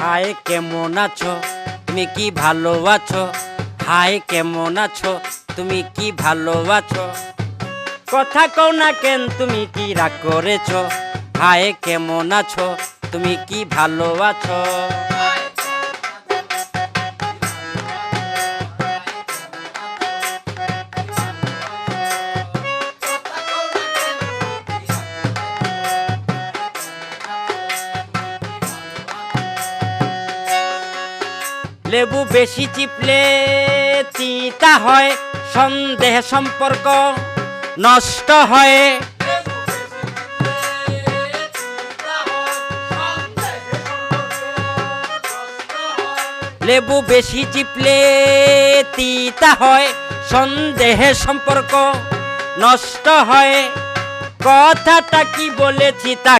High কেমন আছো, তুমি কি ভালো আছো? হাই কেমন আছো, তুমি কি ভালো আছো? কথা কও না কেন, তুমি কি রাগ করেছো? হাই কেমন আছো, তুমি কি ভালো আছো? লেবু বেশি চিপলে তিতা হয়, সন্দেহ সম্পর্ক নষ্ট হয়। লেবু বেশি চিপলে তিতা হয়, সন্দেহে সম্পর্ক নষ্ট হয়। কথাটা কি বলেছি তা